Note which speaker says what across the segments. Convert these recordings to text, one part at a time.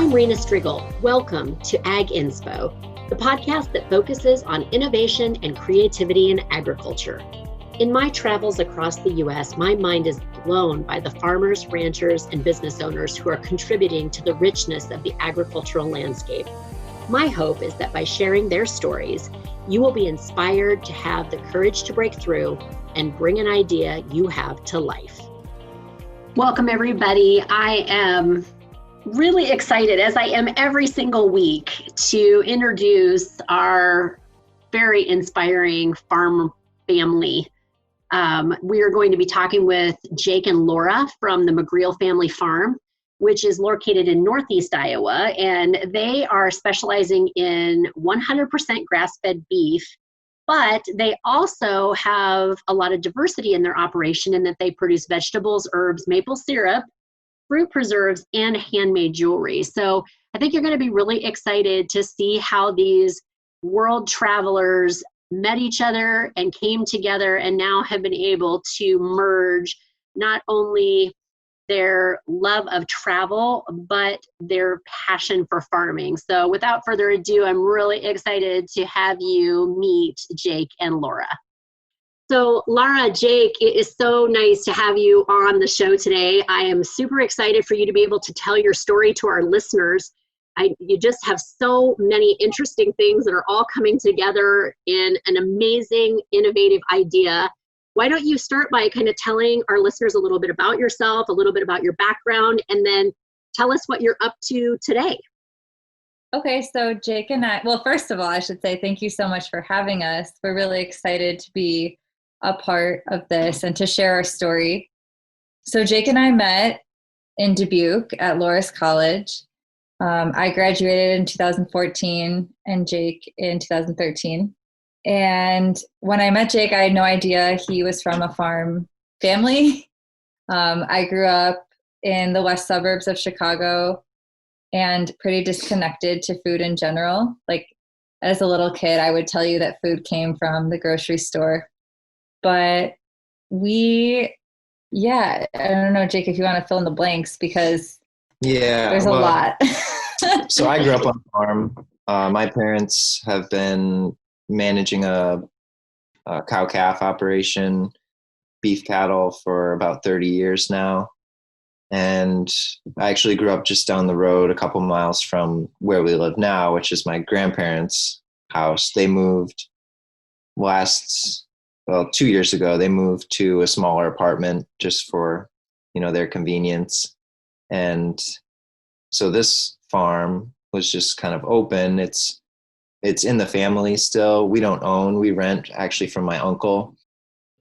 Speaker 1: I'm Rena. Welcome to Ag Inspo, the podcast that focuses on innovation and creativity in agriculture. In my travels across the U.S., my mind is blown by the farmers, ranchers, and business owners who are contributing to the richness of the agricultural landscape. My hope is that by sharing their stories, you will be inspired to have the courage to break through and bring an idea you have to life. Welcome, everybody. I am really excited, as I am every single week, to introduce our very inspiring farm family. We are going to be talking with Jake and Lara from the McGreal family farm, which is located in Northeast Iowa, and they are specializing in 100% grass-fed beef, but they also have a lot of diversity in their operation in that they produce vegetables, herbs, maple syrup, fruit preserves, and handmade jewelry. So I think you're going to be really excited to see how these world travelers met each other and came together and now have been able to merge not only their love of travel, but their passion for farming. So without further ado, I'm really excited to have you meet Jake and Lara. So Lara, Jake, it is so nice to have you on the show today. I am super excited for you to be able to tell your story to our listeners. You just have so many interesting things that are all coming together in an amazing, innovative idea. Why don't you start by kind of telling our listeners a little bit about yourself, a little bit about your background, and then tell us what you're up to today.
Speaker 2: Okay, so Jake and I, well, first of all, I should say thank you so much for having us. We're really excited to be a part of this and to share our story. So Jake and I met in Dubuque at Laras College. I graduated in 2014 and Jake in 2013. And when I met Jake, I had no idea he was from a farm family. I grew up in the west suburbs of Chicago and pretty disconnected to food in general. Like as a little kid, I would tell you that food came from the grocery store. But I don't know, Jake, if you want to fill in the blanks because there's a lot.
Speaker 3: So I grew up on a farm. My parents have been managing a cow-calf operation, beef cattle, for about 30 years now. And I actually grew up just down the road, a couple miles from where we live now, which is my grandparents' house. They moved 2 years ago. They moved to a smaller apartment just for, their convenience. And so this farm was just kind of open. It's in the family still. We don't own, we rent actually from my uncle,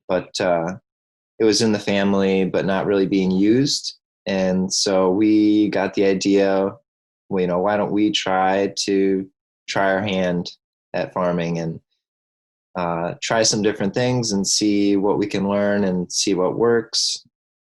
Speaker 3: but it was in the family, but not really being used. And so we got the idea, why don't we try our hand at farming and try some different things and see what we can learn and see what works.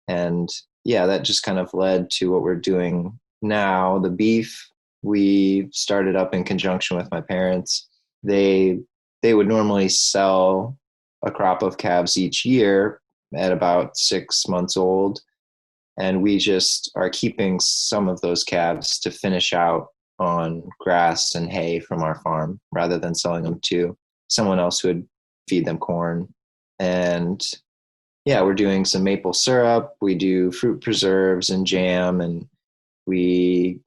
Speaker 3: And that just kind of led to what we're doing now. The beef, we started up in conjunction with my parents. They would normally sell a crop of calves each year at about 6 months old. And we just are keeping some of those calves to finish out on grass and hay from our farm rather than selling them to someone else who would feed them corn. And we're doing some maple syrup. We do fruit preserves and jam, and we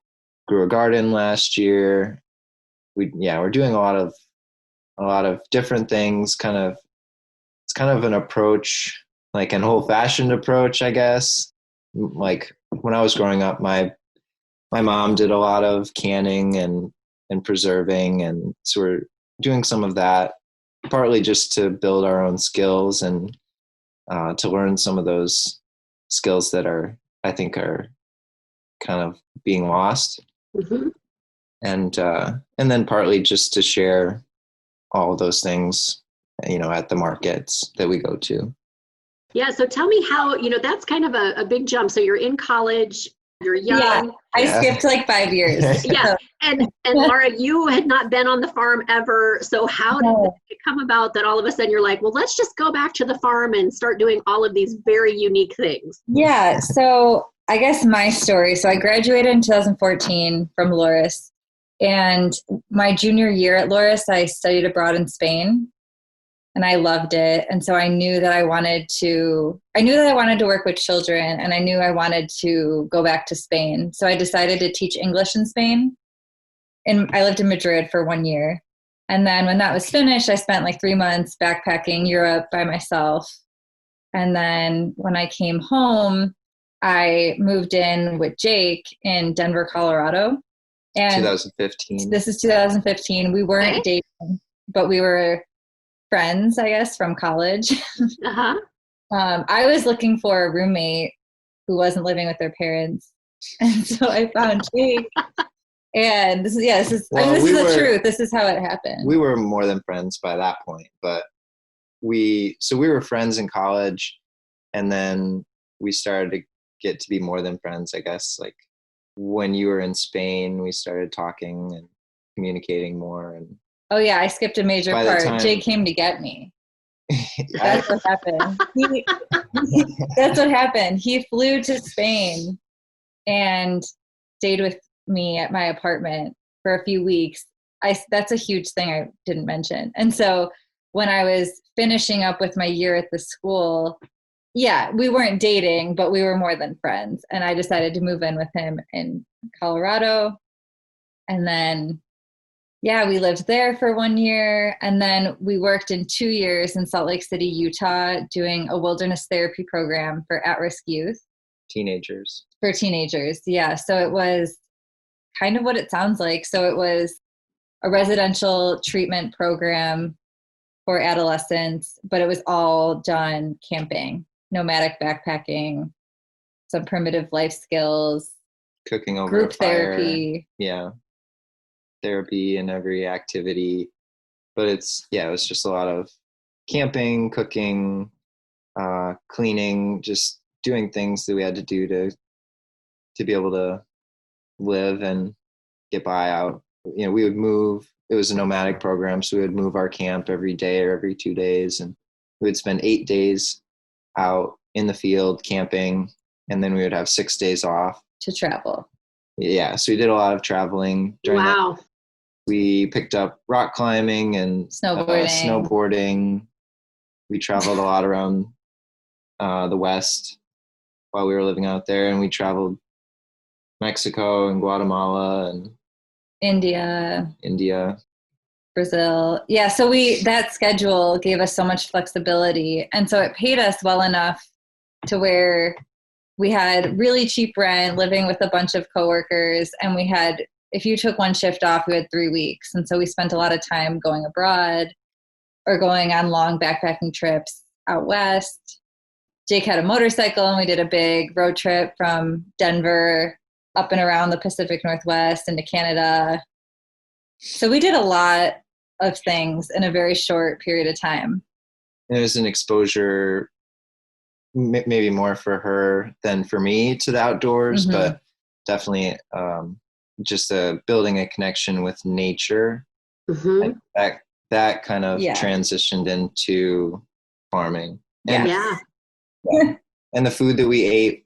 Speaker 3: grew a garden last year. We're doing a lot of different things. It's kind of an approach, like an old-fashioned approach, I guess. Like when I was growing up, my mom did a lot of canning and preserving, and so we're doing some of that, partly just to build our own skills and to learn some of those skills that I think are kind of being lost. Mm-hmm. And then partly just to share all of those things, at the markets that we go to.
Speaker 1: Yeah. So tell me how, that's kind of a big jump. So you're in college, you're young.
Speaker 2: Yeah, I skipped like 5 years.
Speaker 1: Yeah. And Lara, you had not been on the farm ever. So how did it come about that all of a sudden you're like, well, let's just go back to the farm and start doing all of these very unique things?
Speaker 2: Yeah. So I guess my story. So I graduated in 2014 from Laras, and my junior year at Laras, I studied abroad in Spain, and I loved it. And so I knew that I wanted to work with children, and I knew I wanted to go back to Spain. So I decided to teach English in Spain. And I lived in Madrid for 1 year. And then when that was finished, I spent like 3 months backpacking Europe by myself. And then when I came home, I moved in with Jake in Denver, Colorado. And
Speaker 3: 2015.
Speaker 2: This is 2015. We weren't dating, but we were friends, I guess, from college.
Speaker 1: Uh-huh.
Speaker 2: I was looking for a roommate who wasn't living with their parents. And so I found Jake. And this is the truth. This is how it happened.
Speaker 3: We were more than friends by that point, but we were friends in college, and then we started to get to be more than friends, I guess. Like when you were in Spain, we started talking and communicating more. And
Speaker 2: oh yeah, I skipped a major part. Jake came to get me. That's what happened. That's what happened. He flew to Spain and stayed with me at my apartment for a few weeks. That's a huge thing I didn't mention. And so when I was finishing up with my year at the school, yeah, we weren't dating, but we were more than friends. And I decided to move in with him in Colorado. And then, yeah, we lived there for 1 year. And then we worked in 2 years in Salt Lake City, Utah, doing a wilderness therapy program for at-risk youth.
Speaker 3: Teenagers.
Speaker 2: For teenagers, yeah. So it was kind of what it sounds like. So it was a residential treatment program for adolescents, but it was all done camping, nomadic backpacking, some primitive life skills,
Speaker 3: cooking over
Speaker 2: group
Speaker 3: a fire,
Speaker 2: therapy.
Speaker 3: Yeah. Therapy in every activity. But it was just a lot of camping, cooking, cleaning, just doing things that we had to do to be able to live and get by out. We would move. It was a nomadic program, so we would move our camp every day or every 2 days, and we would spend 8 days out in the field camping, and then we would have 6 days off
Speaker 2: to travel.
Speaker 3: Yeah, so we did a lot of traveling during
Speaker 1: wow.
Speaker 3: that. We picked up rock climbing and snowboarding. We traveled a lot around the West while we were living out there, and we traveled Mexico and Guatemala and
Speaker 2: India,
Speaker 3: Brazil.
Speaker 2: Yeah, so that schedule gave us so much flexibility, and so it paid us well enough to where we had really cheap rent, living with a bunch of coworkers, and we had, if you took one shift off, we had 3 weeks. And so we spent a lot of time going abroad or going on long backpacking trips out west. Jake had a motorcycle, and we did a big road trip from Denver up and around the Pacific Northwest into Canada. So we did a lot of things in a very short period of time.
Speaker 3: It was an exposure, maybe more for her than for me, to the outdoors,
Speaker 2: Mm-hmm.
Speaker 3: but definitely just building a connection with nature.
Speaker 1: Mm-hmm.
Speaker 3: That kind of transitioned into farming. And, and the food that we ate,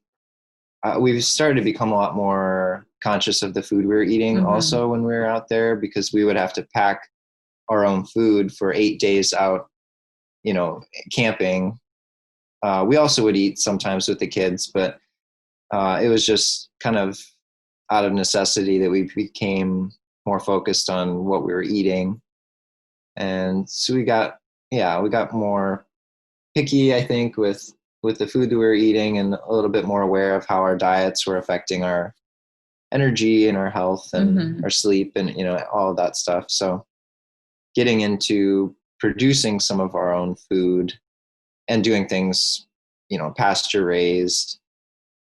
Speaker 3: we've started to become a lot more conscious of the food we were eating
Speaker 2: Mm-hmm.
Speaker 3: also when we were out there, because we would have to pack our own food for 8 days out, camping. We also would eat sometimes with the kids, but it was just kind of out of necessity that we became more focused on what we were eating. And so we got more picky, I think, with the food that we were eating, and a little bit more aware of how our diets were affecting our energy and our health and
Speaker 2: Mm-hmm.
Speaker 3: our sleep and, all of that stuff. So getting into producing some of our own food and doing things, pasture raised,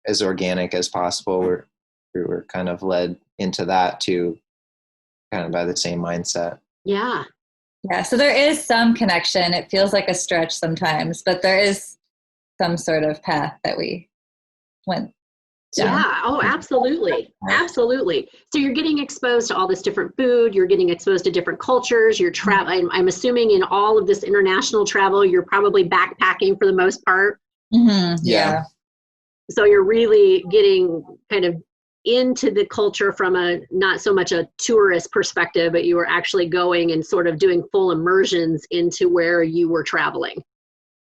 Speaker 3: as organic as possible, we were kind of led into that too, kind of by the same mindset.
Speaker 1: Yeah.
Speaker 2: Yeah. So there is some connection. It feels like a stretch sometimes, but there is some sort of path that we went down.
Speaker 1: Yeah. Oh, absolutely. Absolutely. So you're getting exposed to all this different food. You're getting exposed to different cultures. You're traveling. I'm assuming in all of this international travel, you're probably backpacking for the most part.
Speaker 2: Mm-hmm.
Speaker 3: Yeah.
Speaker 1: So you're really getting kind of into the culture from a not so much a tourist perspective, but you were actually going and sort of doing full immersions into where you were traveling.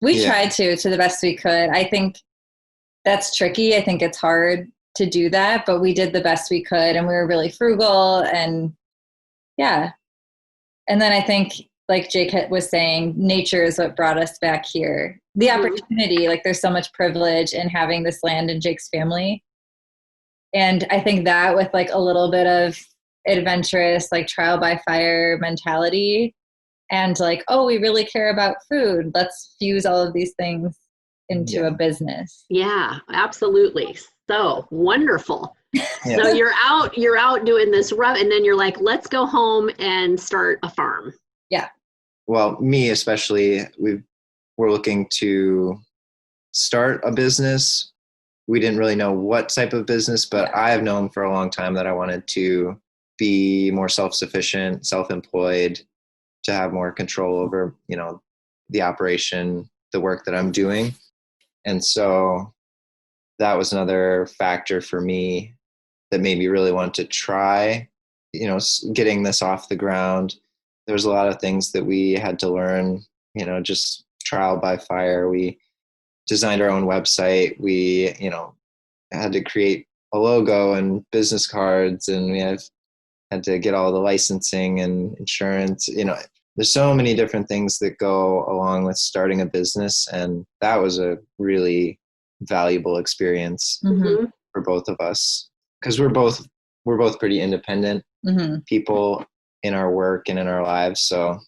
Speaker 2: We tried to the best we could. I think that's tricky. I think it's hard to do that, but we did the best we could, and we were really frugal, and yeah. And then I think, like Jake was saying, nature is what brought us back here. The opportunity, like there's so much privilege in having this land in Jake's family. And I think that with like a little bit of adventurous, like trial by fire mentality, and like, oh, we really care about food, let's fuse all of these things into a business.
Speaker 1: Yeah, absolutely. So wonderful. So you're out doing this rub, and then you're like, let's go home and start a farm.
Speaker 2: Yeah.
Speaker 3: Well, me especially, we're looking to start a business. We didn't really know what type of business, but I have known for a long time that I wanted to be more self-sufficient, self-employed, to have more control over, the operation, the work that I'm doing. And so that was another factor for me that made me really want to try, getting this off the ground. There was a lot of things that we had to learn, just trial by fire. We designed our own website. We, had to create a logo and business cards, and we had to get all the licensing and insurance. There's so many different things that go along with starting a business, and that was a really valuable experience for both of us, because we're both pretty independent people in our work and in our lives. So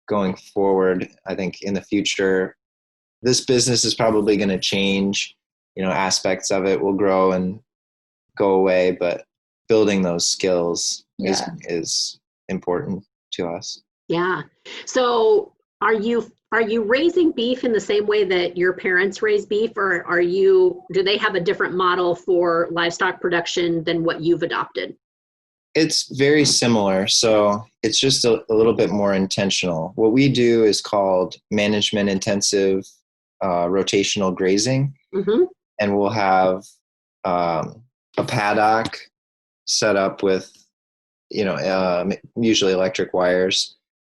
Speaker 3: going forward, I think in the future, this business is probably going to change. Aspects of it will grow and go away, but building those skills is important to us.
Speaker 1: Yeah. So are you raising beef in the same way that your parents raise beef, or do they have a different model for livestock production than what you've adopted?
Speaker 3: It's very similar. So it's just a little bit more intentional. What we do is called management intensive rotational grazing. And we'll have a paddock set up with, usually electric wires,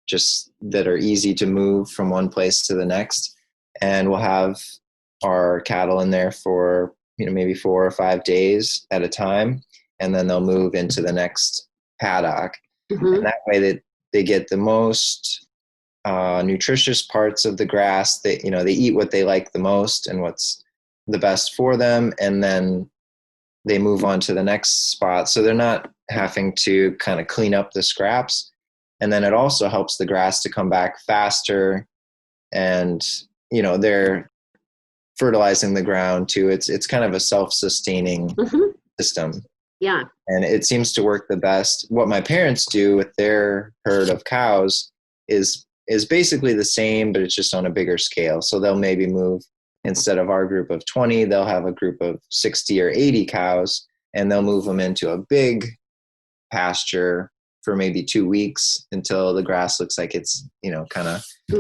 Speaker 3: just that are easy to move from one place to the next. And we'll have our cattle in there for, maybe 4 or 5 days at a time. And then they'll move into the next paddock. And that way that they get the most nutritious parts of the grass. They eat what they like the most and what's the best for them, and then they move on to the next spot. So they're not having to kind of clean up the scraps. And then it also helps the grass to come back faster, and they're fertilizing the ground too. It's kind of a self-sustaining system.
Speaker 1: Yeah.
Speaker 3: And it seems to work the best. What my parents do with their herd of cows is basically the same, but it's just on a bigger scale. So they'll maybe move, instead of our group of 20, they'll have a group of 60 or 80 cows, and they'll move them into a big pasture for maybe 2 weeks until the grass looks like it's, kind of a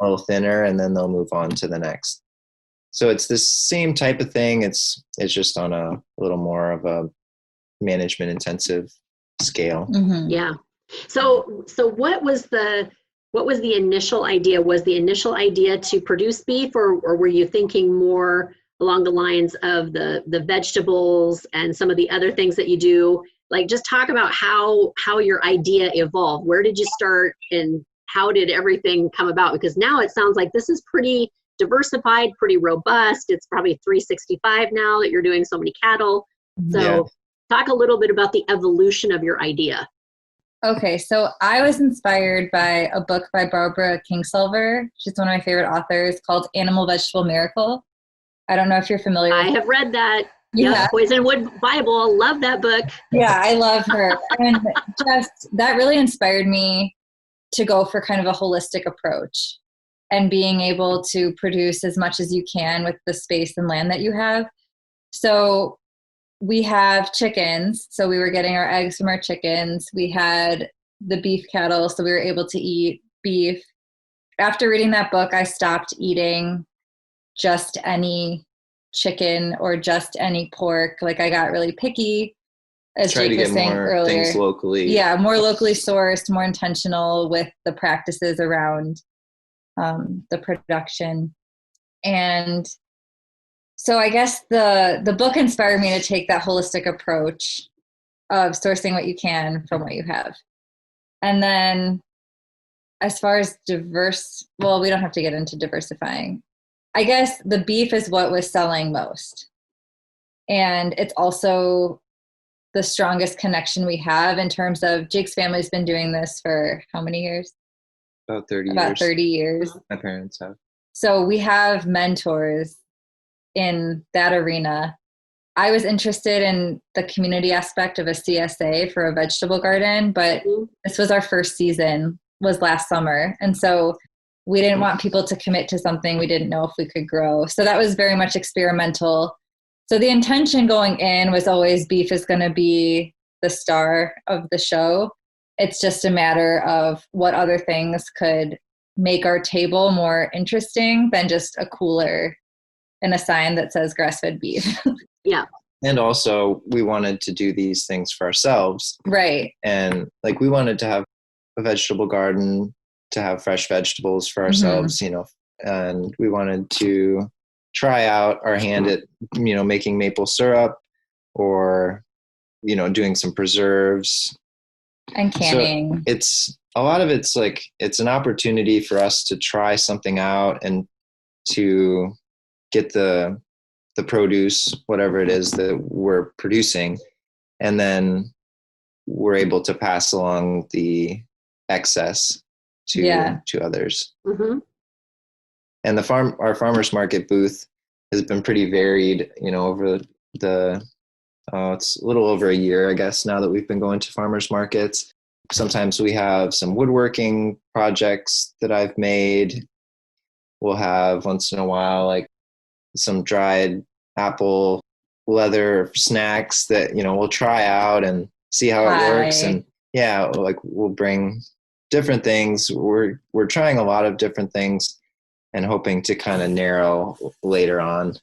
Speaker 3: little thinner, and then they'll move on to the next. So it's the same type of thing. It's just on a little more of a management intensive scale.
Speaker 1: Yeah. So what was the initial idea? Was the initial idea to produce beef, or were you thinking more along the lines of the vegetables and some of the other things that you do? Like, just talk about how your idea evolved. Where did you start, and how did everything come about? Because now it sounds like this is pretty diversified, pretty robust. It's probably 365 now that you're doing so many cattle. So talk a little bit about the evolution of your idea.
Speaker 2: Okay, so I was inspired by a book by Barbara Kingsolver. She's one of my favorite authors, called Animal Vegetable Miracle. I don't know if you're familiar with
Speaker 1: I have read that.
Speaker 2: Yeah.
Speaker 1: Poisonwood Bible. Love that book.
Speaker 2: Yeah, I love her. And just that really inspired me to go for kind of a holistic approach, and being able to produce as much as you can with the space and land that you have. So we have chickens, so we were getting our eggs from our chickens. We had the beef cattle, so we were able to eat beef. After reading that book, I stopped eating just any chicken or just any pork. Like I got really picky, as
Speaker 3: Try
Speaker 2: Jake
Speaker 3: to
Speaker 2: was
Speaker 3: get
Speaker 2: saying
Speaker 3: more
Speaker 2: earlier.
Speaker 3: things locally.
Speaker 2: Yeah, more locally sourced, more intentional with the practices around the production. And so I guess the book inspired me to take that holistic approach of sourcing what you can from what you have. And then as far as well, we don't have to get into diversifying. I guess the beef is what was selling most. And it's also the strongest connection we have in terms of Jake's family's been doing this for how many years?
Speaker 3: About 30
Speaker 2: About
Speaker 3: years.
Speaker 2: 30 years.
Speaker 3: My parents have.
Speaker 2: So we have mentors in that arena. I was interested in the community aspect of a CSA for a vegetable garden, but this was our first season, was last summer. And so we didn't want people to commit to something we didn't know if we could grow. So that was very much experimental. So the intention going in was always beef is going to be the star of the show. It's just a matter of what other things could make our table more interesting than just a cooler and a sign that says grass-fed beef.
Speaker 1: Yeah.
Speaker 3: And also we wanted to do these things for ourselves.
Speaker 2: Right.
Speaker 3: And like we wanted to have a vegetable garden, to have fresh vegetables for ourselves, you know, and we wanted to try out our hand at, you know, making maple syrup or, you know, doing some preserves.
Speaker 2: And canning.
Speaker 3: So it's a lot of it's like, it's an opportunity for us to try something out and to get the produce, whatever it is that we're producing. And then we're able to pass along the excess to others.
Speaker 1: Mm-hmm.
Speaker 3: And our farmers market booth has been pretty varied, you know, over it's a little over a year, I guess, now that we've been going to farmers markets. Sometimes we have some woodworking projects that I've made. We'll have once in a while, like some dried apple leather snacks that, you know, we'll try out and see how it works. And yeah, like we'll bring different things. We're trying a lot of different things and hoping to kind of narrow later on.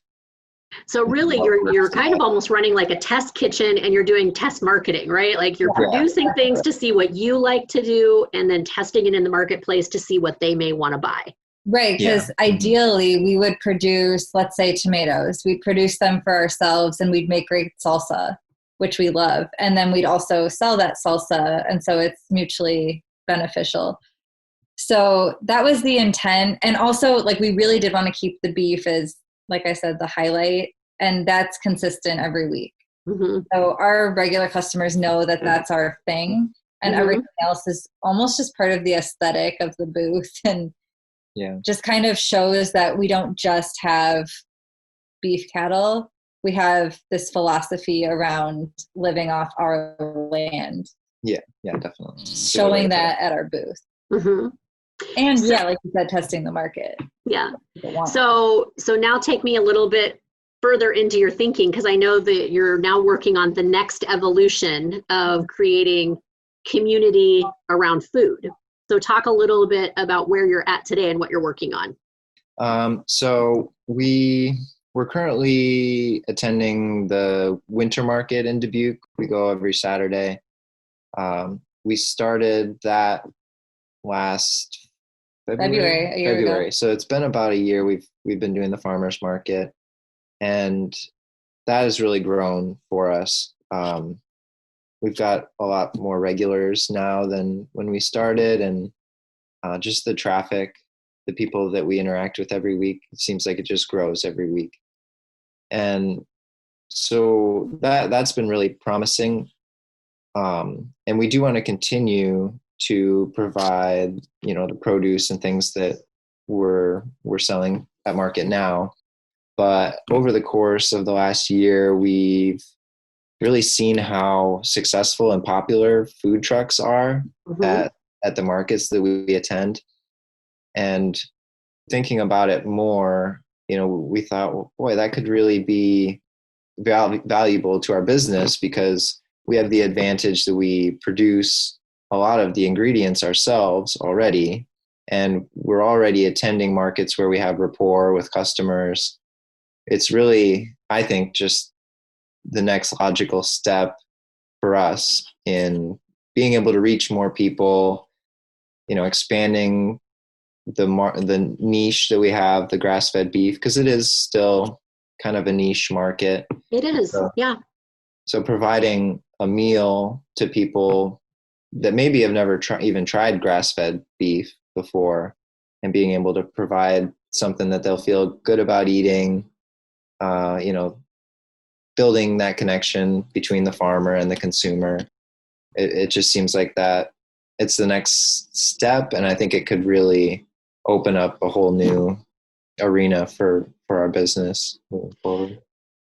Speaker 1: So really you're kind of almost running like a test kitchen and you're doing test marketing, right? Like you're producing things to see what you like to do and then testing it in the marketplace to see what they may want to buy.
Speaker 2: Right, because ideally we would produce, let's say, tomatoes. We'd produce them for ourselves and we'd make great salsa, which we love. And then we'd also sell that salsa. And so it's mutually beneficial. So that was the intent. And also, like, we really did want to keep the beef as, like I said, the highlight. And that's consistent every week. Mm-hmm. So our regular customers know that that's our thing. And everything else is almost just part of the aesthetic of the booth. And just kind of shows that we don't just have beef cattle. We have this philosophy around living off our land.
Speaker 3: Yeah, definitely.
Speaker 2: Showing that at our booth. Mm-hmm. And like you said, testing the market.
Speaker 1: Yeah. So now take me a little bit further into your thinking, because I know that you're now working on the next evolution of creating community around food. So talk a little bit about where you're at today and what you're working on.
Speaker 3: So we're currently attending the winter market in Dubuque. We go every Saturday. We started that last February. So it's been about a year we've been doing the farmers market, and that has really grown for us. We've got a lot more regulars now than when we started, and just the traffic, the people that we interact with every week, it seems like it just grows every week. And so that's been really promising. And we do want to continue to provide, you know, the produce and things that we're selling at market now. But over the course of the last year, we've really seen how successful and popular food trucks are at the markets that we attend. And thinking about it more, you know, we thought, well, boy, that could really be valuable to our business, because we have the advantage that we produce a lot of the ingredients ourselves already. And we're already attending markets where we have rapport with customers. it's really, I think, just the next logical step for us in being able to reach more people, expanding the niche that we have, the grass-fed beef, because it is still kind of a niche market.
Speaker 1: It is,
Speaker 3: so,
Speaker 1: yeah.
Speaker 3: So providing a meal to people that maybe have never even tried grass-fed beef before, and being able to provide something that they'll feel good about eating, building that connection between the farmer and the consumer. It just seems like that it's the next step, and I think it could really open up a whole new arena for our business moving forward.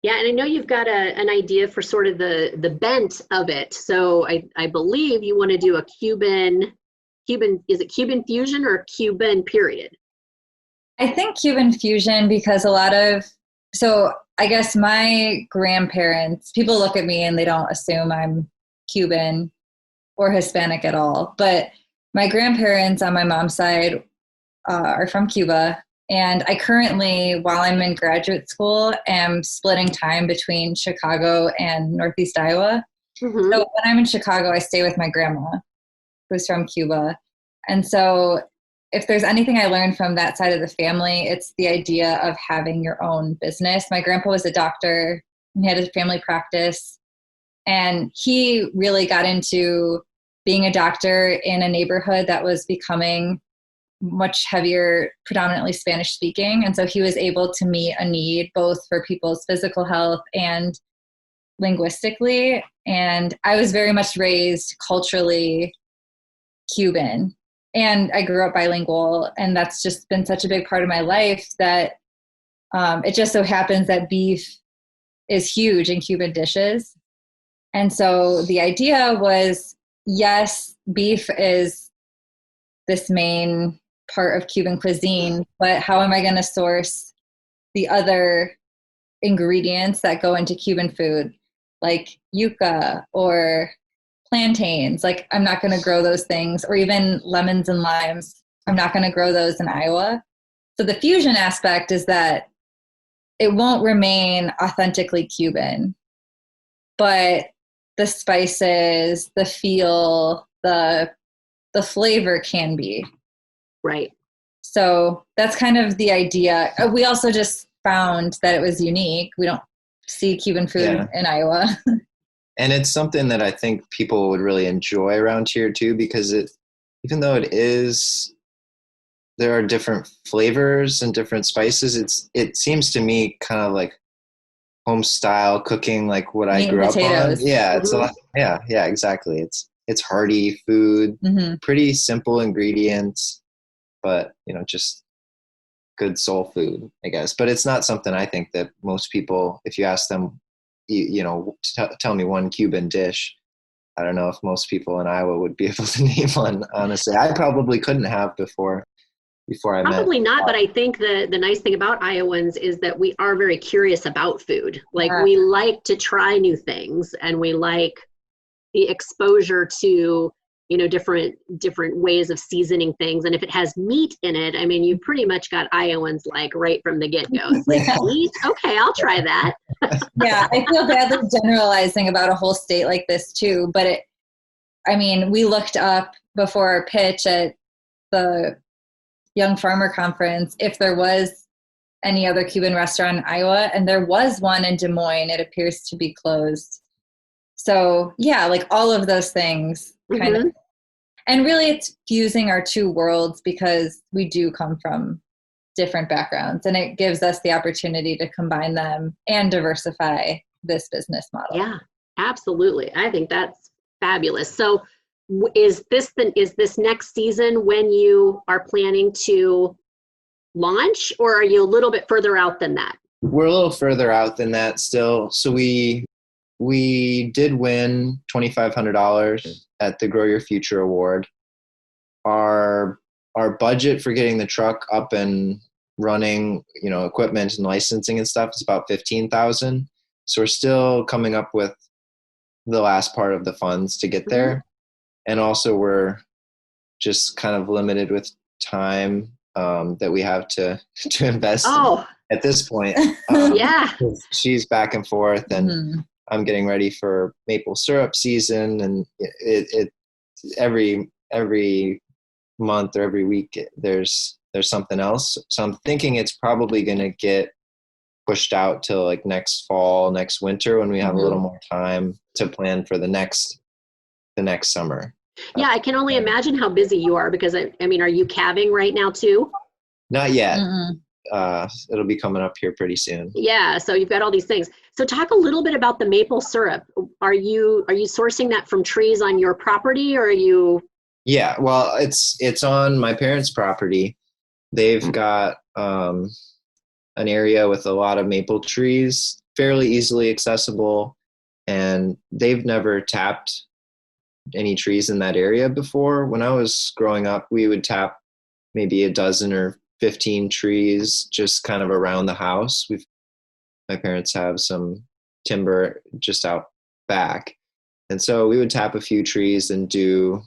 Speaker 1: Yeah, and I know you've got an idea for sort of the bent of it. So I believe you want to do a Cuban, is it Cuban Fusion or Cuban period?
Speaker 2: I think Cuban Fusion, because so I guess my grandparents, people look at me and they don't assume I'm Cuban or Hispanic at all. But my grandparents on my mom's side are from Cuba. And I currently, while I'm in graduate school, am splitting time between Chicago and Northeast Iowa.
Speaker 1: Mm-hmm.
Speaker 2: So when I'm in Chicago, I stay with my grandma, who's from Cuba. And so if there's anything I learned from that side of the family, it's the idea of having your own business. My grandpa was a doctor and he had a family practice. And he really got into being a doctor in a neighborhood that was becoming much heavier, predominantly Spanish speaking. And so he was able to meet a need both for people's physical health and linguistically. And I was very much raised culturally Cuban, and I grew up bilingual. And that's just been such a big part of my life that it just so happens that beef is huge in Cuban dishes. And so the idea was, yes, beef is this main part of Cuban cuisine, but how am I going to source the other ingredients that go into Cuban food, like yuca or plantains? Like, I'm not going to grow those things, or even lemons and limes. I'm not going to grow those in Iowa. So the fusion aspect is that it won't remain authentically Cuban, but the spices, the feel, the flavor can be.
Speaker 1: Right.
Speaker 2: So that's kind of the idea. We also just found that it was unique. We don't see Cuban food in Iowa.
Speaker 3: And it's something that I think people would really enjoy around here too, because even though there are different flavors and different spices, it seems to me kind of like home style cooking, like what I grew up on. Yeah, it's a lot. Yeah, exactly. It's hearty food, pretty simple ingredients, but just good soul food, I guess. But it's not something I think that most people, if you ask them, tell me one Cuban dish, I don't know if most people in Iowa would be able to name one, honestly. I probably couldn't have before I met.
Speaker 1: Probably not, but I think the nice thing about Iowans is that we are very curious about food. Like, we like to try new things, and we like the exposure to different ways of seasoning things. And if it has meat in it, I mean, you pretty much got Iowans like right from the get-go. It's like, meat? Okay, I'll try that.
Speaker 2: Yeah, I feel badly generalizing about a whole state like this too, but we looked up before our pitch at the Young Farmer Conference if there was any other Cuban restaurant in Iowa, and there was one in Des Moines. It appears to be closed. So yeah, like all of those things kind of, and really it's fusing our two worlds because we do come from different backgrounds, and it gives us the opportunity to combine them and diversify this business model.
Speaker 1: Yeah, absolutely. I think that's fabulous. So is this next season when you are planning to launch, or are you a little bit further out than that?
Speaker 3: We're a little further out than that still. So we did win $2,500 at the Grow Your Future Award. Our budget for getting the truck up and running, equipment and licensing and stuff is about $15,000. So we're still coming up with the last part of the funds to get there. And also we're just kind of limited with time that we have to invest
Speaker 1: Oh,
Speaker 3: in at this point.
Speaker 1: yeah.
Speaker 3: She's back and forth, and
Speaker 2: Mm-hmm.
Speaker 3: I'm getting ready for maple syrup season, and it every month or every week there's something else. So I'm thinking it's probably going to get pushed out till like next fall, next winter, when we have a little more time to plan for the next summer.
Speaker 1: Yeah, I can only imagine how busy you are, because I mean, are you calving right now too?
Speaker 3: Not yet.
Speaker 2: Mm-mm.
Speaker 3: It'll be coming up here pretty soon.
Speaker 1: Yeah, so you've got all these things. So talk a little bit about the maple syrup. Are you sourcing that from trees on your property, or are you?
Speaker 3: Yeah, well, it's on my parents' property. They've got an area with a lot of maple trees, fairly easily accessible, and they've never tapped any trees in that area before. When I was growing up, we would tap maybe a dozen or 15 trees just kind of around the house. My parents have some timber just out back, and so we would tap a few trees and do,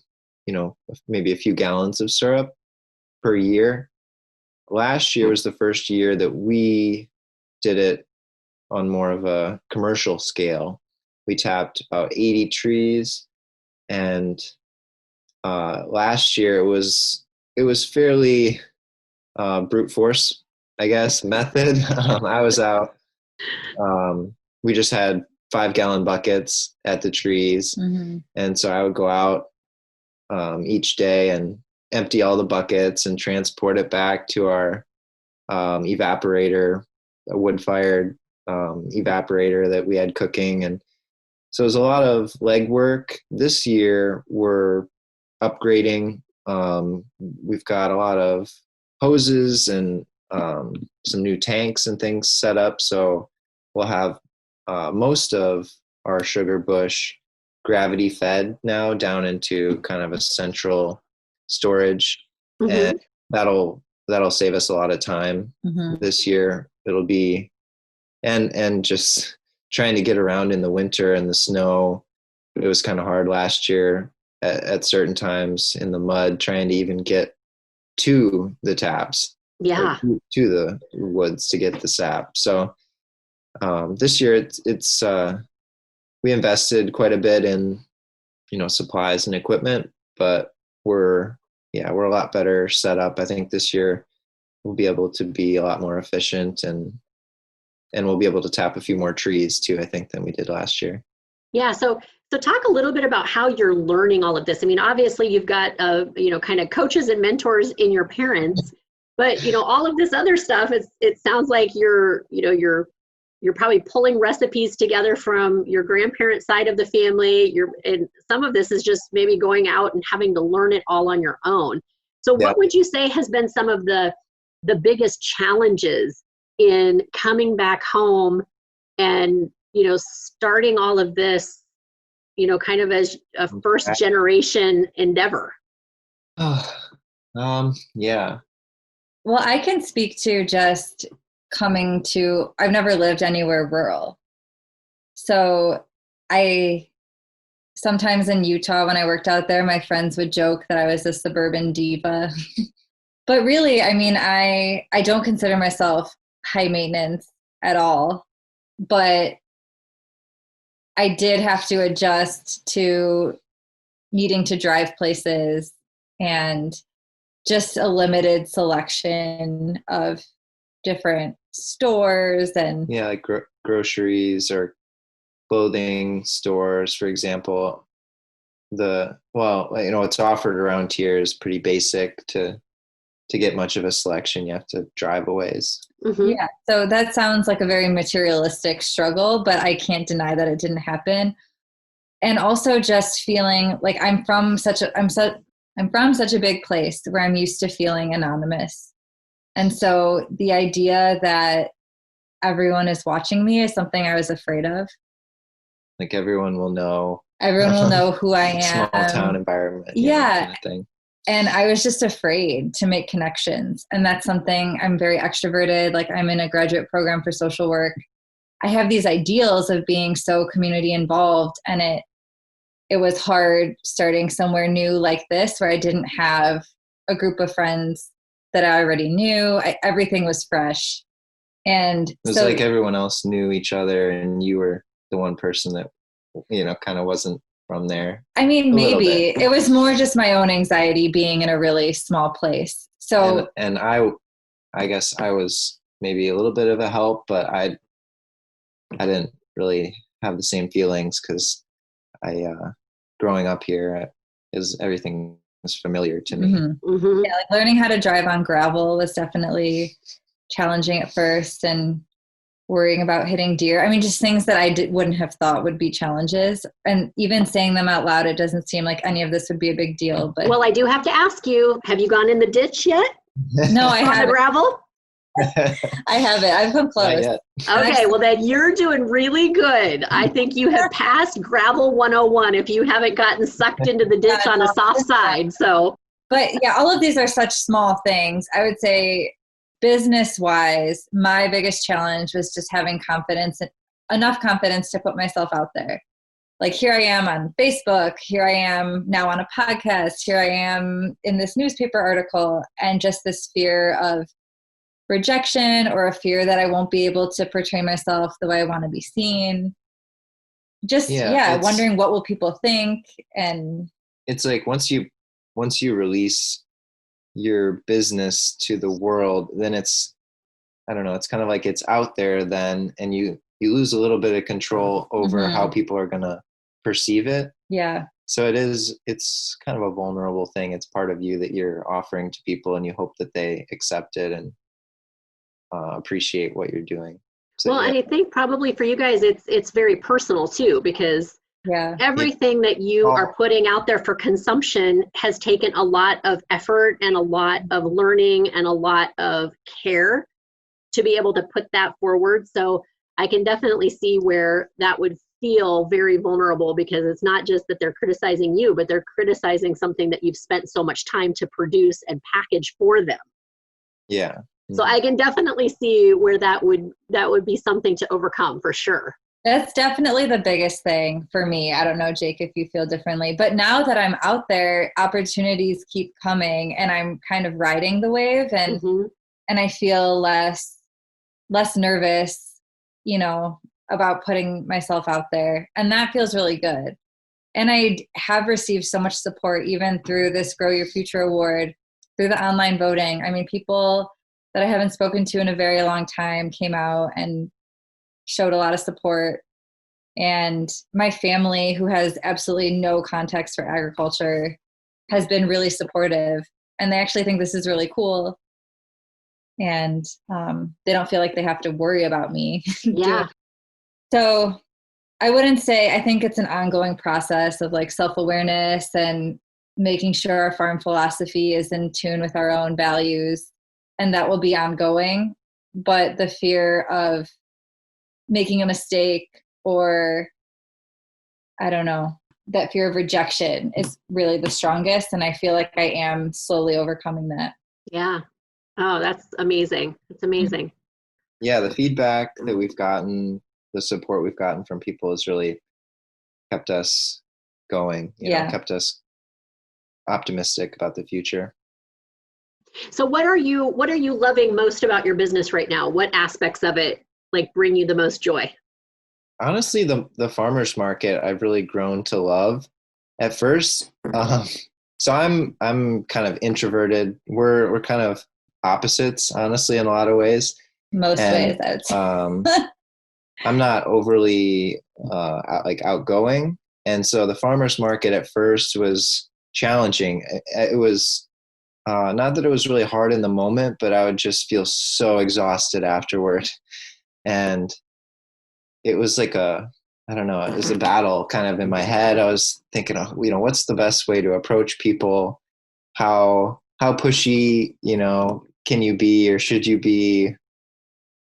Speaker 3: maybe a few gallons of syrup per year. Last year was the first year that we did it on more of a commercial scale. We tapped about 80 trees, and last year it was fairly brute force, I guess, method. I was out. We just had 5-gallon buckets at the trees, and so I would go out each day and empty all the buckets and transport it back to our evaporator, a wood-fired evaporator that we had cooking. And so it was a lot of legwork. This year we're upgrading. We've got a lot of hoses and some new tanks and things set up. So we'll have most of our sugar bush gravity fed now down into kind of a central storage, and that'll save us a lot of time this year. It'll be and just trying to get around in the winter and the snow. It was kind of hard last year at certain times in the mud, trying to even get to the taps, to the woods to get the sap. So this year it's we invested quite a bit in supplies and equipment, but we're a lot better set up. I think this year we'll be able to be a lot more efficient, and we'll be able to tap a few more trees too, I think, than we did last year.
Speaker 1: Yeah, so talk a little bit about how you're learning all of this. I mean, obviously you've got kind of coaches and mentors in your parents, but all of this other stuff, it sounds like you're probably pulling recipes together from your grandparent side of the family. And some of this is just maybe going out and having to learn it all on your own. So what would you say has been some of the biggest challenges in coming back home and, starting all of this, kind of as a first generation endeavor?
Speaker 3: Yeah.
Speaker 2: Well, I can speak to just I've never lived anywhere rural. So sometimes in Utah, when I worked out there, my friends would joke that I was a suburban diva. But really, I mean, I don't consider myself high maintenance at all. But I did have to adjust to needing to drive places and just a limited selection of different stores and
Speaker 3: like groceries or clothing stores, for example. What's offered around here is pretty basic. To get much of a selection, you have to drive a ways.
Speaker 2: Yeah, so that sounds like a very materialistic struggle, but I can't deny that it didn't happen. And also just feeling like I'm from such a big place where I'm used to feeling anonymous. And so the idea that everyone is watching me is something I was afraid of.
Speaker 3: Like everyone will know.
Speaker 2: Everyone will know who I am.
Speaker 3: Small town environment.
Speaker 2: Yeah.
Speaker 3: Kind of thing.
Speaker 2: And I was just afraid to make connections. And that's something, I'm very extroverted. Like I'm in a graduate program for social work. I have these ideals of being so community involved. And it was hard starting somewhere new like this, where I didn't have a group of friends that I already knew. Everything was fresh. And
Speaker 3: it was like everyone else knew each other and you were the one person that, kind of wasn't from there.
Speaker 2: I mean, maybe it was more just my own anxiety being in a really small place. So,
Speaker 3: and I guess I was maybe a little bit of a help, but I didn't really have the same feelings because growing up here everything was familiar to me.
Speaker 2: Mm-hmm. Mm-hmm. Yeah, like learning how to drive on gravel was definitely challenging at first, and worrying about hitting deer. I mean, just things that I wouldn't have thought would be challenges. And even saying them out loud, it doesn't seem like any of this would be a big deal. But
Speaker 1: well, I do have to ask you, have you gone in the ditch yet?
Speaker 2: No, I haven't.
Speaker 1: On the gravel?
Speaker 2: I haven't. I've come close.
Speaker 1: Okay, well then you're doing really good. I think you have passed gravel 101 if you haven't gotten sucked into the ditch on the soft side. So,
Speaker 2: but yeah, all of these are such small things. I would say business-wise, my biggest challenge was just having enough confidence to put myself out there. Like, here I am on Facebook, here I am now on a podcast, here I am in this newspaper article, and just this fear of rejection or a fear that I won't be able to portray myself the way I want to be seen. Just, wondering what will people think. And
Speaker 3: it's like once you release your business to the world, then it's kind of like it's out there then, and you lose a little bit of control over how people are going to perceive it.
Speaker 2: Yeah.
Speaker 3: So it's kind of a vulnerable thing. It's part of you that you're offering to people, and you hope that they accept it and appreciate what you're doing. So,
Speaker 1: well, and I think probably for you guys, it's very personal too, because everything that you are putting out there for consumption has taken a lot of effort and a lot of learning and a lot of care to be able to put that forward. So I can definitely see where that would feel very vulnerable, because it's not just that they're criticizing you, but they're criticizing something that you've spent so much time to produce and package for them.
Speaker 3: Yeah.
Speaker 1: So I can definitely see where that would be something to overcome for sure.
Speaker 2: That's definitely the biggest thing for me. I don't know, Jake, if you feel differently, but now that I'm out there, opportunities keep coming, and I'm kind of riding the wave, and and I feel less nervous, about putting myself out there. And that feels really good. And I have received so much support, even through this Grow Your Future Award, through the online voting. I mean, people that I haven't spoken to in a very long time came out and showed a lot of support. And my family, who has absolutely no context for agriculture, has been really supportive. And they actually think this is really cool. And they don't feel like they have to worry about me.
Speaker 1: Yeah.
Speaker 2: So I wouldn't say, I think it's an ongoing process of like self-awareness and making sure our farm philosophy is in tune with our own values, and that will be ongoing. But the fear of making a mistake, or I don't know, that fear of rejection is really the strongest. And I feel like I am slowly overcoming that.
Speaker 1: Yeah. Oh, that's amazing. It's amazing.
Speaker 3: Yeah. The feedback that we've gotten, the support we've gotten from people has really kept us going, kept us optimistic about the future.
Speaker 1: So what are you loving most about your business right now? What aspects of it bring you the most joy?
Speaker 3: Honestly, the farmers market I've really grown to love. At first, so I'm kind of introverted. We're kind of opposites, honestly, in a lot of ways.
Speaker 2: Most ways,
Speaker 3: I'm not overly outgoing, and so the farmers market at first was challenging. It was not that it was really hard in the moment, but I would just feel so exhausted afterward, and it was like it was a battle kind of in my head. I was thinking, what's the best way to approach people? How pushy, can you be, or should you be?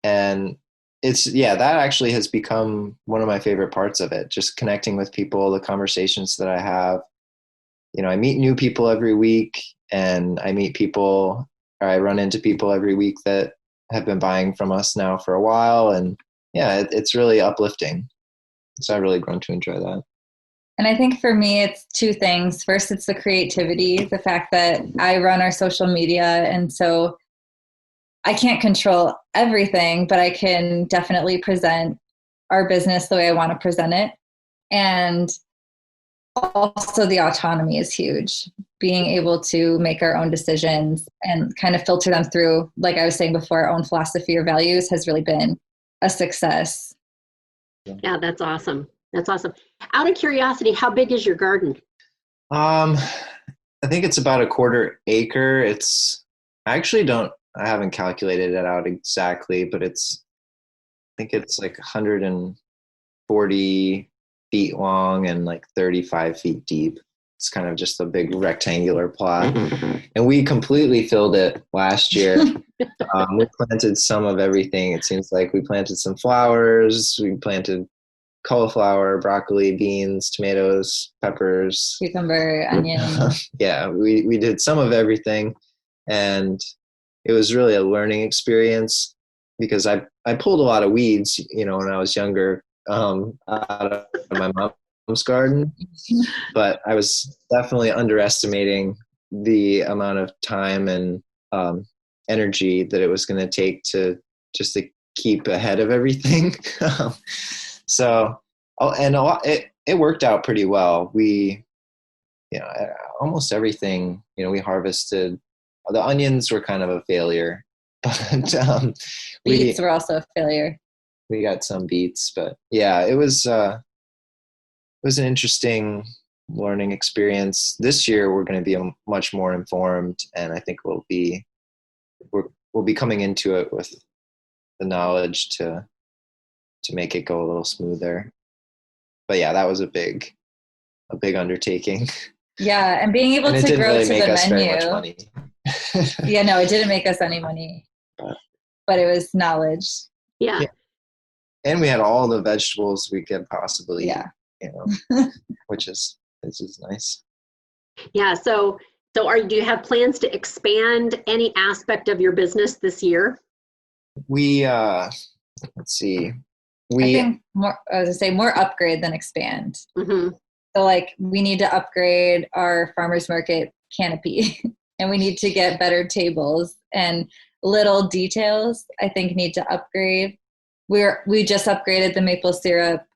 Speaker 3: And that actually has become one of my favorite parts of it. Just connecting with people, the conversations that I have. I meet new people every week, and I run into people every week that have been buying from us now for a while. And yeah, it's really uplifting. So I've really grown to enjoy that.
Speaker 2: And I think for me, it's two things. First, it's the creativity, the fact that I run our social media. And so I can't control everything, but I can definitely present our business the way I want to present it. And also the autonomy is huge. Being able to make our own decisions and kind of filter them through, like I was saying before, our own philosophy or values has really been a success.
Speaker 1: Yeah, that's awesome. That's awesome. Out of curiosity, how big is your garden?
Speaker 3: I think it's about a quarter acre. I haven't calculated it out exactly, but I think it's like 140 feet long and like 35 feet deep. It's kind of just a big rectangular plot. And we completely filled it last year. We planted some of everything. It seems like we planted some flowers. We planted cauliflower, broccoli, beans, tomatoes, peppers,
Speaker 2: cucumber, onion.
Speaker 3: Yeah, we did some of everything, and it was really a learning experience because I pulled a lot of weeds, when I was younger, out of my mom's garden, but I was definitely underestimating the amount of time and energy that it was going to take to keep ahead of everything. So, and it worked out pretty well. We, almost everything, we harvested. The onions were kind of a failure, but
Speaker 2: Beets were also a failure.
Speaker 3: We got some beets, but yeah, it was an interesting learning experience. This year, we're going to be much more informed, and I think we'll be coming into it with the knowledge to make it go a little smoother. But yeah, that was a big undertaking.
Speaker 2: Yeah, and being able to grow
Speaker 3: really
Speaker 2: to the menu.
Speaker 3: Very much money.
Speaker 2: Yeah, no, it didn't make us any money, but it was knowledge.
Speaker 1: Yeah.
Speaker 3: And we had all the vegetables we could possibly eat, which is nice.
Speaker 1: Yeah. So do you have plans to expand any aspect of your business this year?
Speaker 3: We let's see.
Speaker 2: I think more upgrade than expand.
Speaker 1: Mm-hmm.
Speaker 2: So like we need to upgrade our farmers market canopy and we need to get better tables and little details I think need to upgrade. We just upgraded the maple syrup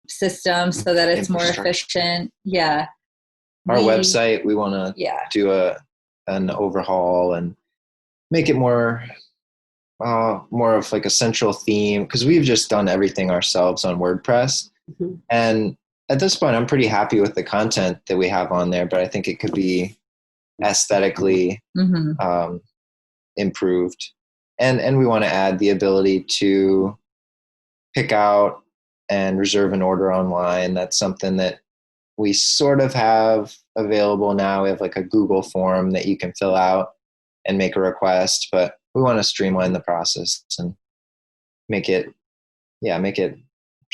Speaker 2: system so that it's more efficient. Yeah.
Speaker 3: Our website, we want to do an overhaul and make it more of like a central theme, because we've just done everything ourselves on WordPress. Mm-hmm. And at this point, I'm pretty happy with the content that we have on there, but I think it could be aesthetically improved. And we want to add the ability to pick out and reserve an order online. That's something that we sort of have available now. We have like a Google form that you can fill out and make a request, but we want to streamline the process and make it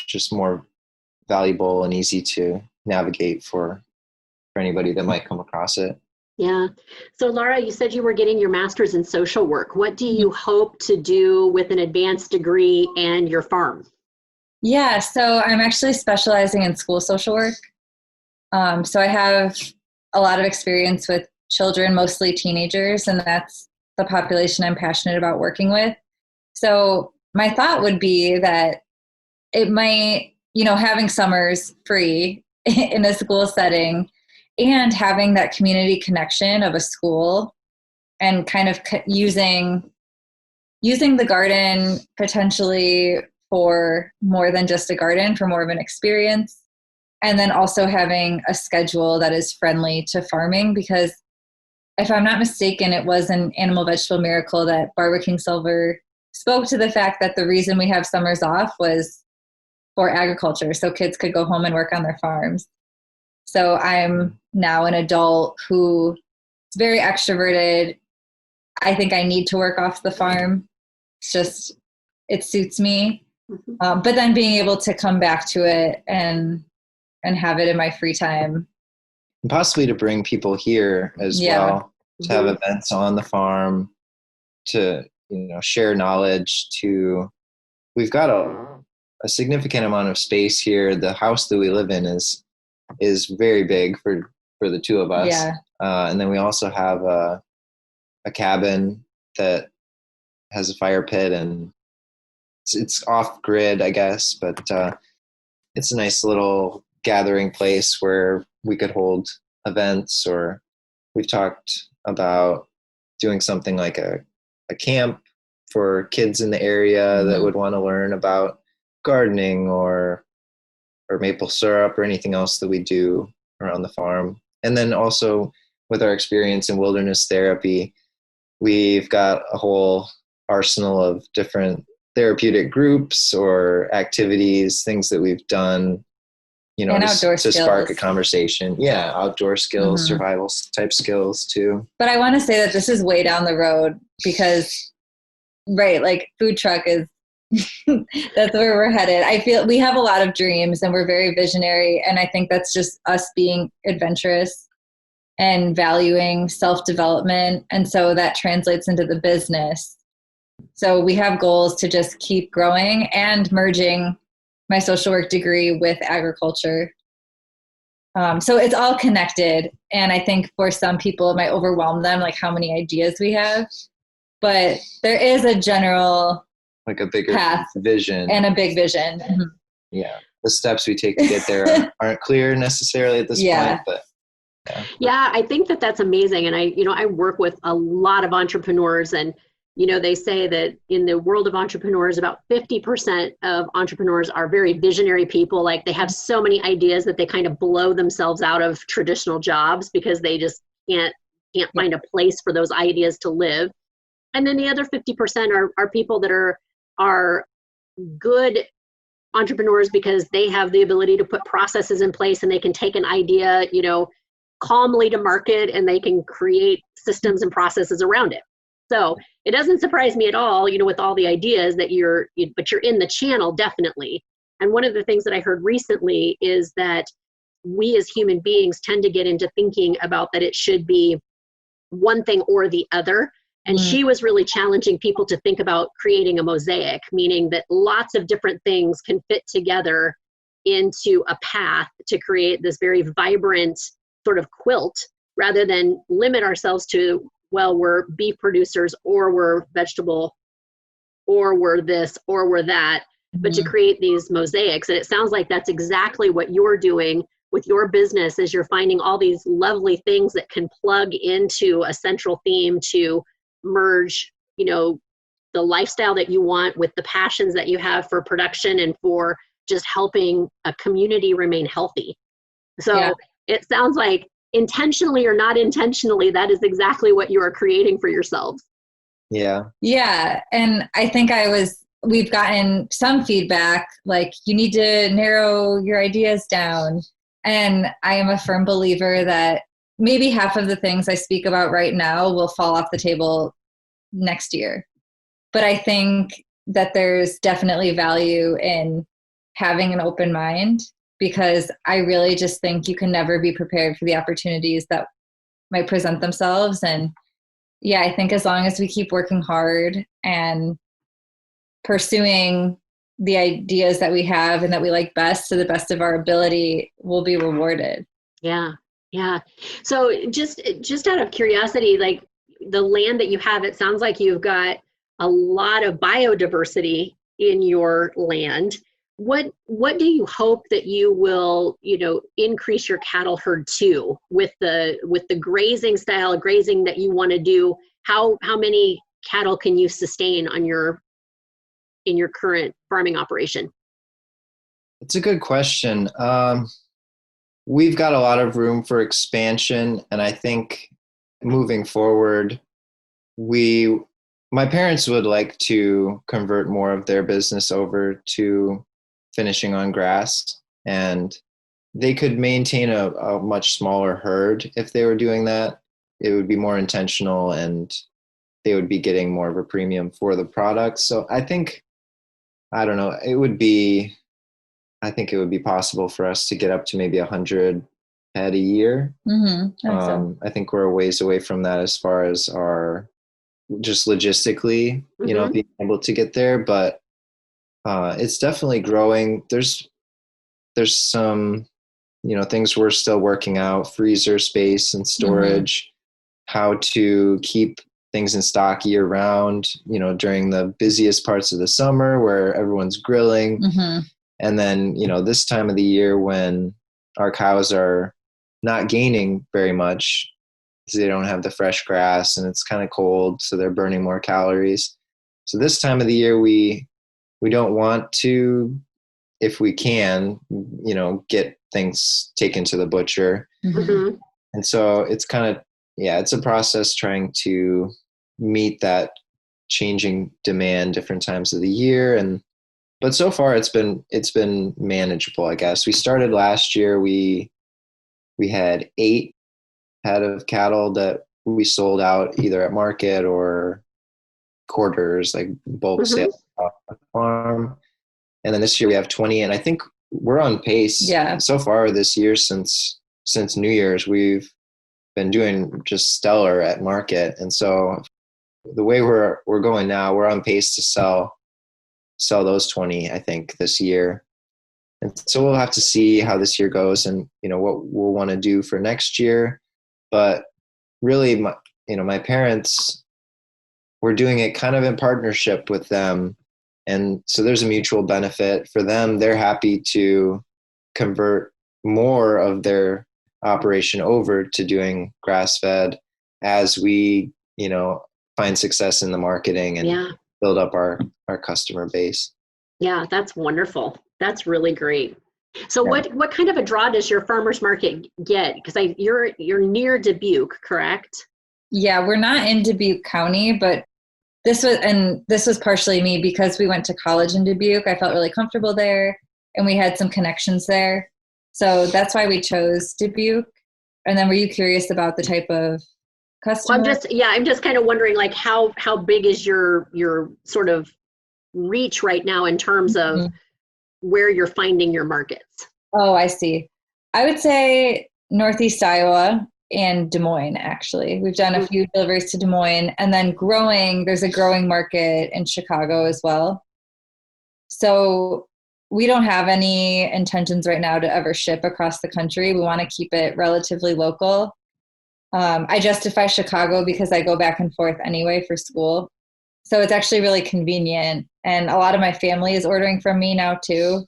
Speaker 3: just more valuable and easy to navigate for anybody that might come across it.
Speaker 1: Yeah. So Lara, you said you were getting your master's in social work. What do you hope to do with an advanced degree and your farm?
Speaker 2: Yeah, so I'm actually specializing in school social work. So I have a lot of experience with children, mostly teenagers, and that's the population I'm passionate about working with. So my thought would be that it might, having summers free in a school setting and having that community connection of a school and kind of using the garden potentially for more than just a garden, for more of an experience. And then also having a schedule that is friendly to farming, because if I'm not mistaken, it was an Animal Vegetable Miracle that Barbara Kingsolver spoke to the fact that the reason we have summers off was for agriculture, so kids could go home and work on their farms. So I'm now an adult who is very extroverted. I think I need to work off the farm. It suits me. Mm-hmm. But then being able to come back to it and have it in my free time.
Speaker 3: And possibly to bring people here as well, to have events on the farm, to share knowledge. We've got a significant amount of space here. The house that we live in is is very big for the two of us.
Speaker 2: Yeah.
Speaker 3: And then we also have a cabin that has a fire pit, and it's off grid, I guess, but it's a nice little gathering place where we could hold events, or we've talked about doing something like a camp for kids in the area that would want to learn about gardening or maple syrup or anything else that we do around the farm. And then also with our experience in wilderness therapy, we've got a whole arsenal of different therapeutic groups or activities, things that we've done, you know, to spark a conversation. Yeah, outdoor skills, survival type skills too.
Speaker 2: But I want to say that this is way down the road because, right, like food truck is, that's where we're headed. I feel we have a lot of dreams and we're very visionary. And I think that's just us being adventurous and valuing self-development. And so that translates into the business. So we have goals to just keep growing and merging my social work degree with agriculture. So it's all connected. And I think for some people, it might overwhelm them, like how many ideas we have. But there is a general
Speaker 3: like a bigger
Speaker 2: path
Speaker 3: vision.
Speaker 2: And a big vision.
Speaker 3: Yeah. The steps we take to get there aren't clear necessarily at this point, but
Speaker 1: yeah, I think that that's amazing. And I work with a lot of entrepreneurs, and they say that in the world of entrepreneurs, about 50% of entrepreneurs are very visionary people. Like they have so many ideas that they kind of blow themselves out of traditional jobs because they just can't find a place for those ideas to live. And then the other 50% are people that are good entrepreneurs because they have the ability to put processes in place, and they can take an idea, calmly to market, and they can create systems and processes around it. So it doesn't surprise me at all, with all the ideas that but you're in the channel, definitely. And one of the things that I heard recently is that we as human beings tend to get into thinking about that it should be one thing or the other. And she was really challenging people to think about creating a mosaic, meaning that lots of different things can fit together into a path to create this very vibrant sort of quilt, rather than limit ourselves to, well, we're beef producers, or we're vegetable, or we're this, or we're that, but to create these mosaics. And it sounds like that's exactly what you're doing with your business, is you're finding all these lovely things that can plug into a central theme to merge, the lifestyle that you want with the passions that you have for production and for just helping a community remain healthy. So it sounds like intentionally or not intentionally, that is exactly what you are creating for yourselves.
Speaker 3: Yeah.
Speaker 2: Yeah. And I think we've gotten some feedback, like you need to narrow your ideas down. And I am a firm believer that maybe half of the things I speak about right now will fall off the table next year. But I think that there's definitely value in having an open mind, because I really just think you can never be prepared for the opportunities that might present themselves. And yeah, I think as long as we keep working hard and pursuing the ideas that we have and that we like best to the best of our ability, we'll be rewarded.
Speaker 1: Yeah. Yeah. So just out of curiosity, like the land that you have, it sounds like you've got a lot of biodiversity in your land. What do you hope that you will, increase your cattle herd to with the grazing style grazing that you want to do? How many cattle can you sustain in your current farming operation?
Speaker 3: It's a good question. We've got a lot of room for expansion, and I think moving forward, my parents would like to convert more of their business over to finishing on grass, and they could maintain a much smaller herd if they were doing that. It would be more intentional, and they would be getting more of a premium for the product. So I think, I don't know, I think it would be possible for us to get up to maybe 100 head a year. I think we're a ways away from that as far as our just logistically, being able to get there. But it's definitely growing. There's some things we're still working out, freezer space and storage, how to keep things in stock year round, during the busiest parts of the summer where everyone's grilling. And then, this time of the year when our cows are not gaining very much because they don't have the fresh grass and it's kind of cold, so they're burning more calories. So this time of the year, we don't want to, if we can, get things taken to the butcher. And so it's kind of, it's a process trying to meet that changing demand different times of the year. But so far it's been manageable, I guess. We started last year, we had 8 head of cattle that we sold out either at market or quarters, like bulk sales off the farm. And then this year we have 20, and I think we're on pace. So far this year, since New Year's, we've been doing just stellar at market. And so the way we're going now, we're on pace to sell those 20, I think, this year. And so we'll have to see how this year goes and, what we'll want to do for next year. But really, my parents, we're doing it kind of in partnership with them. And so there's a mutual benefit for them. They're happy to convert more of their operation over to doing grass-fed as we, find success in the marketing and build up our customer base.
Speaker 1: Yeah, that's wonderful. That's really great. So what kind of a draw does your farmers market get? Because you're near Dubuque, correct?
Speaker 2: Yeah, we're not in Dubuque County, but this was partially me because we went to college in Dubuque. I felt really comfortable there and we had some connections there. So that's why we chose Dubuque. And then were you curious about the type of customer?
Speaker 1: Well, I'm just kind of wondering, like, how big is your sort of reach right now in terms of where you're finding your markets?
Speaker 2: Oh, I see. I would say Northeast Iowa and Des Moines, actually. We've done a few deliveries to Des Moines, and then there's a growing market in Chicago as well. So we don't have any intentions right now to ever ship across the country. We want to keep it relatively local. I justify Chicago because I go back and forth anyway for school. So it's actually really convenient. And a lot of my family is ordering from me now too.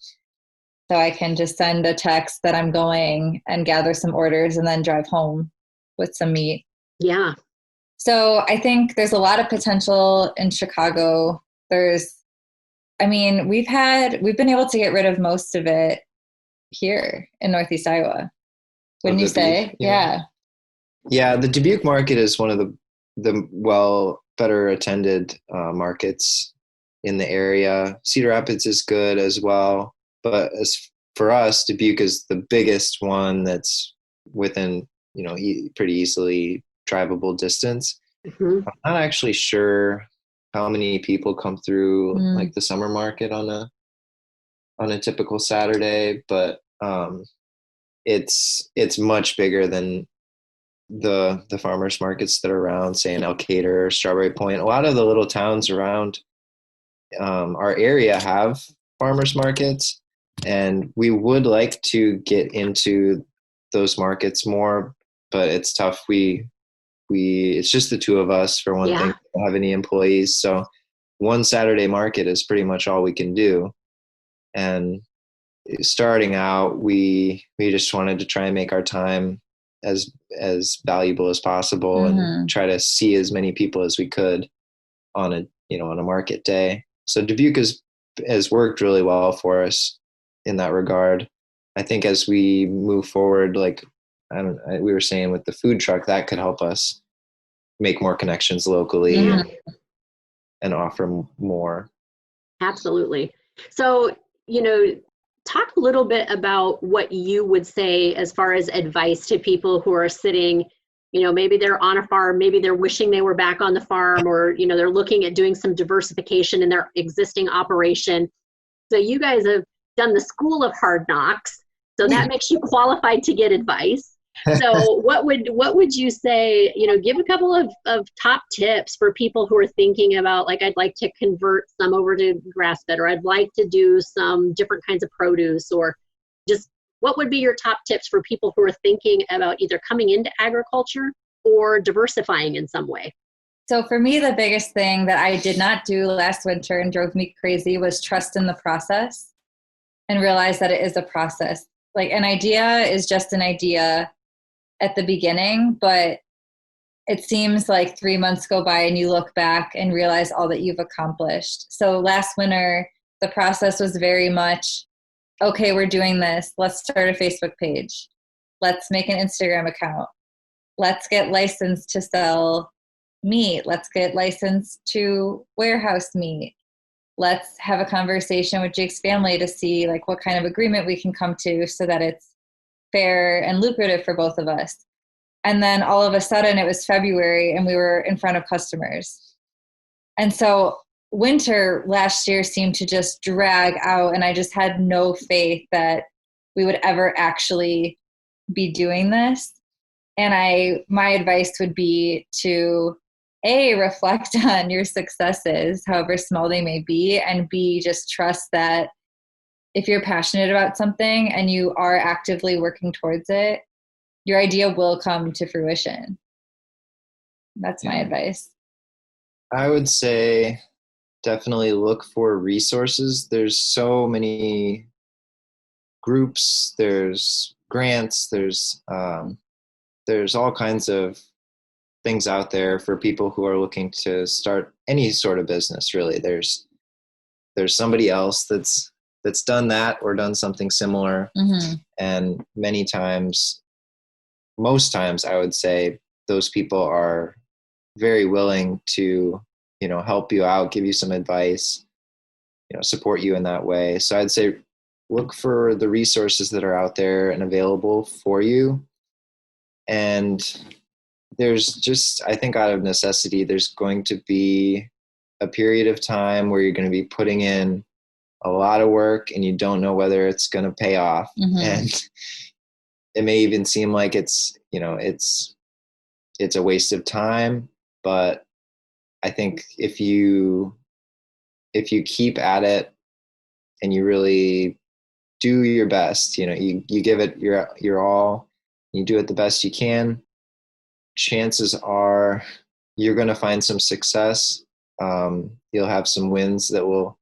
Speaker 2: So I can just send a text that I'm going and gather some orders and then drive home with some meat.
Speaker 1: Yeah.
Speaker 2: So I think there's a lot of potential in Chicago. We've been able to get rid of most of it here in Northeast Iowa. Wouldn't you say? Yeah.
Speaker 3: Yeah, the Dubuque market is one of the better attended markets in the area. Cedar Rapids is good as well, but as for us, Dubuque is the biggest one that's within pretty easily drivable distance. I'm not actually sure how many people come through like the summer market on a typical Saturday, but it's much bigger than the farmers markets that are around, say in Elkader, Strawberry Point. A lot of the little towns around our area have farmers markets, and we would like to get into those markets more, but it's tough. It's just the two of us for one thing. We don't have any employees, so one Saturday market is pretty much all we can do. And starting out, we just wanted to try and make our time as valuable as possible and try to see as many people as we could on a market day. So Dubuque has worked really well for us in that regard. I think as we move forward, like we were saying with the food truck, that could help us make more connections locally and offer more.
Speaker 1: Absolutely. So, talk a little bit about what you would say as far as advice to people who are sitting, maybe they're on a farm, maybe they're wishing they were back on the farm, or, they're looking at doing some diversification in their existing operation. So you guys have done the school of hard knocks. So that makes you qualified to get advice. So what would you say, give a couple of top tips for people who are thinking about, like, I'd like to convert some over to grass-fed, or I'd like to do some different kinds of produce, or just what would be your top tips for people who are thinking about either coming into agriculture or diversifying in some way?
Speaker 2: So for me, the biggest thing that I did not do last winter and drove me crazy was trust in the process and realize that it is a process. Like an idea is just an idea at the beginning, but it seems like 3 months go by and you look back and realize all that you've accomplished. So last winter, the process was very much, okay, we're doing this. Let's start a Facebook page. Let's make an Instagram account. Let's get licensed to sell meat. Let's get licensed to warehouse meat. Let's have a conversation with Jake's family to see like what kind of agreement we can come to so that it's fair and lucrative for both of us. And then all of a sudden it was February and we were in front of customers. And so winter last year seemed to just drag out, and I just had no faith that we would ever actually be doing this. And my advice would be to A, reflect on your successes, however small they may be, and B, just trust that if you're passionate about something and you are actively working towards it, your idea will come to fruition. That's my advice.
Speaker 3: I would say definitely look for resources. There's so many groups, there's grants, there's all kinds of things out there for people who are looking to start any sort of business. Really, there's somebody else that's done that or done something similar.
Speaker 2: Mm-hmm.
Speaker 3: And most times I would say those people are very willing to, help you out, give you some advice, support you in that way. So I'd say look for the resources that are out there and available for you. And there's just, I think out of necessity, there's going to be a period of time where you're going to be putting in a lot of work and you don't know whether it's going to pay off. Mm-hmm. And it may even seem like it's a waste of time, but I think if you keep at it and you really do your best, you give it your all, you do it the best you can, chances are you're going to find some success. You'll have some wins that will,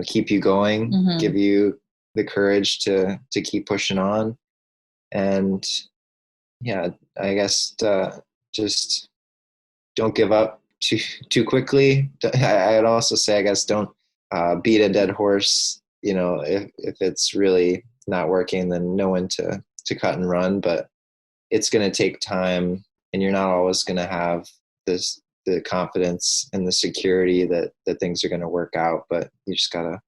Speaker 3: keep you going, mm-hmm. give you the courage to keep pushing on. And yeah, I guess just don't give up too quickly. I'd also say, I guess, don't beat a dead horse. If it's really not working, then know when to cut and run. But it's going to take time, and you're not always going to have the confidence and the security that things are going to work out. But you just got to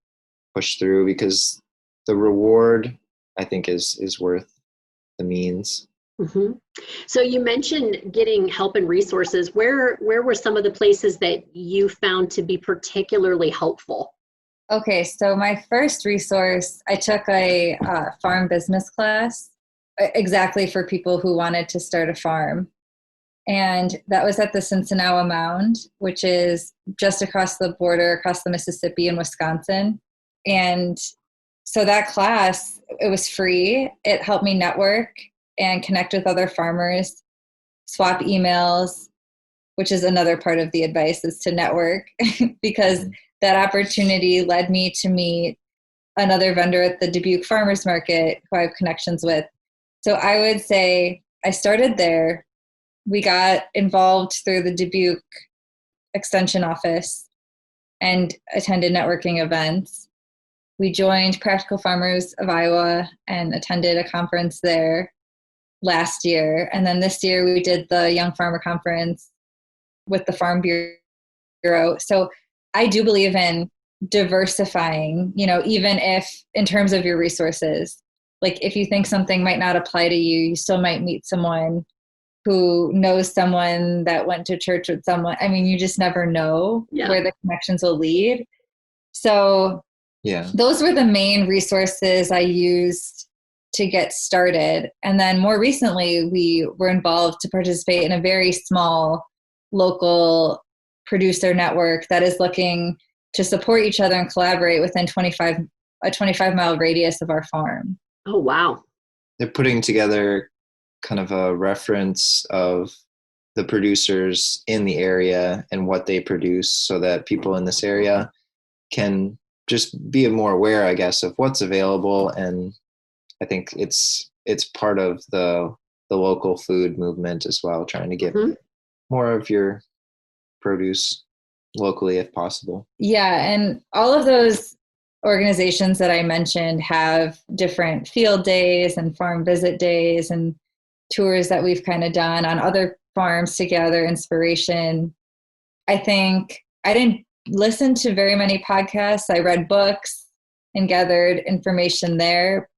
Speaker 3: push through, because the reward, I think, is worth the means.
Speaker 1: Mm-hmm. So you mentioned getting help and resources. Where were some of the places that you found to be particularly helpful?
Speaker 2: Okay, so my first resource, I took a farm business class exactly for people who wanted to start a farm. And that was at the Sinsinawa Mound, which is just across the border, across the Mississippi and Wisconsin. And so that class, it was free. It helped me network and connect with other farmers, swap emails, which is another part of the advice, is to network, because that opportunity led me to meet another vendor at the Dubuque Farmers Market who I have connections with. So I would say I started there. We got involved through the Dubuque Extension Office and attended networking events. We joined Practical Farmers of Iowa and attended a conference there last year. And then this year we did the Young Farmer Conference with the Farm Bureau. So I do believe in diversifying, even if in terms of your resources, like if you think something might not apply to you, you still might meet someone who knows someone that went to church with someone. I mean, you just never know where the connections will lead. So those were the main resources I used to get started. And then more recently, we were involved to participate in a very small local producer network that is looking to support each other and collaborate within a 25-mile radius of our farm.
Speaker 1: Oh, wow.
Speaker 3: they're putting together kind of a reference of the producers in the area and what they produce, so that people in this area can just be more aware, I guess, of what's available. And I think it's part of the local food movement as well, trying to get more of your produce locally if possible.
Speaker 2: Yeah, and all of those organizations that I mentioned have different field days and farm visit days and tours that we've kind of done on other farms to gather inspiration. I think I didn't listen to very many podcasts. I read books and gathered information there.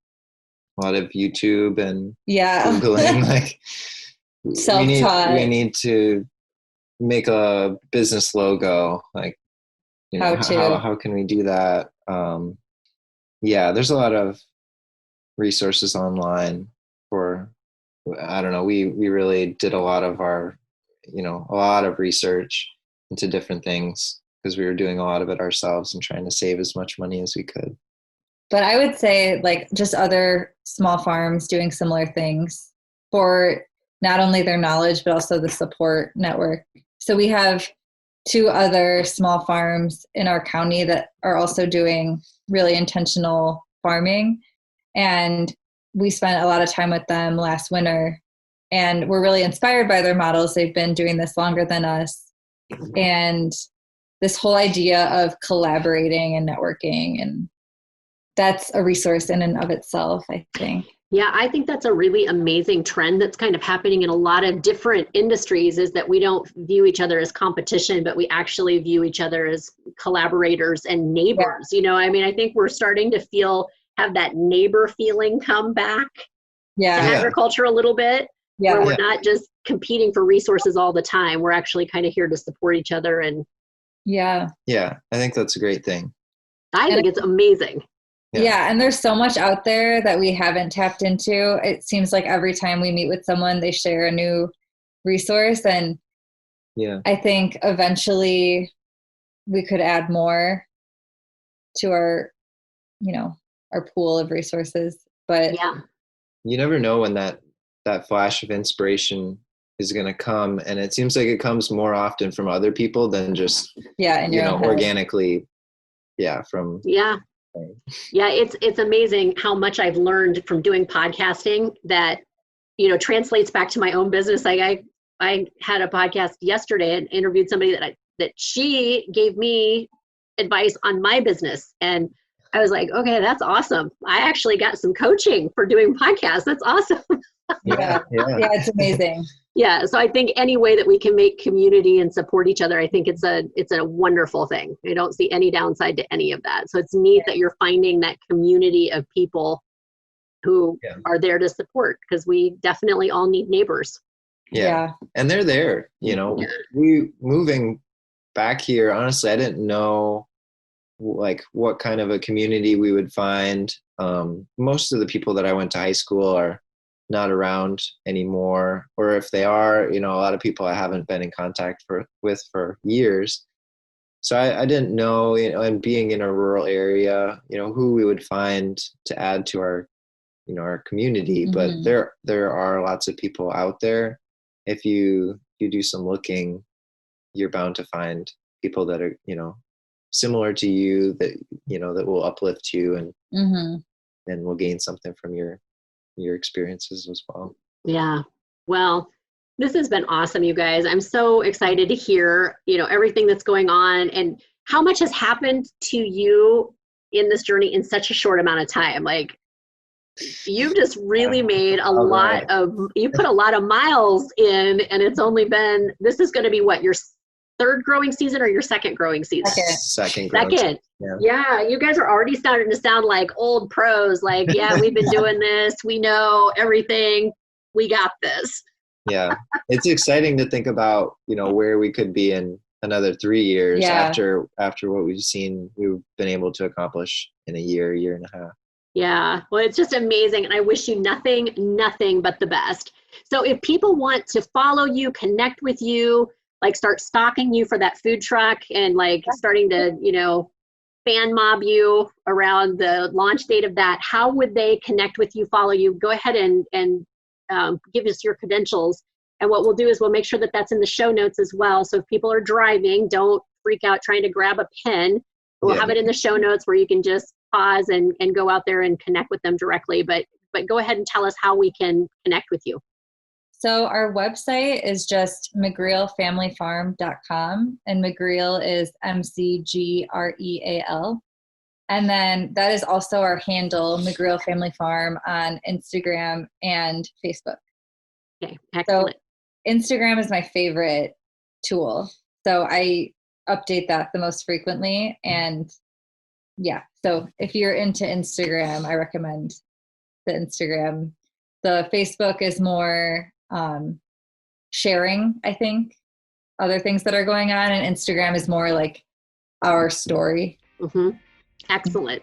Speaker 3: A lot of YouTube and
Speaker 2: yeah,
Speaker 3: Googling. Like
Speaker 2: self-taught.
Speaker 3: We need to make a business logo. Like, you know, how can we do that? Yeah, there's a lot of resources online for, I don't know, we really did a lot of our, a lot of research into different things, because we were doing a lot of it ourselves and trying to save as much money as we could.
Speaker 2: But I would say, like, just other small farms doing similar things for not only their knowledge, but also the support network. So we have 2 other small farms in our county that are also doing really intentional farming. And we spent a lot of time with them last winter, and we're really inspired by their models. They've been doing this longer than us. And this whole idea of collaborating and networking, and that's a resource in and of itself, I think.
Speaker 1: Yeah, I think that's a really amazing trend that's kind of happening in a lot of different industries, is that we don't view each other as competition, but we actually view each other as collaborators and neighbors. Yeah. I think we're starting to have that neighbor feeling come back to agriculture a little bit, where we're not just competing for resources all the time. We're actually kind of here to support each other. And
Speaker 3: I think that's a great thing.
Speaker 1: I think it's amazing.
Speaker 2: Yeah, and there's so much out there that we haven't tapped into. It seems like every time we meet with someone, they share a new resource. And I think eventually we could add more to our, our pool of resources. But
Speaker 3: you never know when that flash of inspiration is going to come. And it seems like it comes more often from other people than just, organically.
Speaker 1: It's amazing how much I've learned from doing podcasting that, translates back to my own business. Like I had a podcast yesterday and interviewed somebody that she gave me advice on my business. And I was like, okay, that's awesome. I actually got some coaching for doing podcasts. That's awesome.
Speaker 2: Yeah, it's amazing.
Speaker 1: Yeah, so I think any way that we can make community and support each other, I think it's a wonderful thing. I don't see any downside to any of that. So it's neat that you're finding that community of people who are there to support, because we definitely all need neighbors.
Speaker 3: Yeah. And they're there, We moving back here, honestly, I didn't know like what kind of a community we would find. Most of the people that I went to high school are not around anymore, or if they are, a lot of people I haven't been in contact with for years. So I didn't know, and being in a rural area, who we would find to add to our, our community. But there are lots of people out there. If you do some looking, you're bound to find people that are, similar to you, that, that will uplift you and will gain something from your experiences as well. Yeah.
Speaker 1: Well, this has been awesome, you guys. I'm so excited to hear, everything that's going on and how much has happened to you in this journey in such a short amount of time. Like, you've just really made you put a lot of miles in, and it's only been, this is going to be what, your third growing season or your second growing season?
Speaker 3: Second.
Speaker 1: Yeah, you guys are already starting to sound like old pros. Like, we've been doing this. We know everything. We got this.
Speaker 3: Yeah, it's exciting to think about, where we could be in another 3 years after what we've been able to accomplish in a year and a half.
Speaker 1: Yeah, well, it's just amazing. And I wish you nothing but the best. So if people want to follow you, connect with you, like start stalking you for that food truck and like starting to, fan mob you around the launch date of that, how would they connect with you, follow you? Go ahead and give us your credentials. And what we'll do is we'll make sure that that's in the show notes as well. So if people are driving, don't freak out trying to grab a pen. We'll have it in the show notes where you can just pause and go out there and connect with them directly. But go ahead and tell us how we can connect with you.
Speaker 2: So our website is just McGrealFamilyFarm.com, and McGreal is McGreal. And then that is also our handle, McGreal Family Farm, on Instagram and Facebook.
Speaker 1: Okay, excellent.
Speaker 2: So Instagram is my favorite tool. So I update that the most frequently. And yeah, so if you're into Instagram, I recommend the Instagram. The Facebook is more sharing, I think, other things that are going on. And Instagram is more like our story.
Speaker 1: Mm-hmm. Excellent.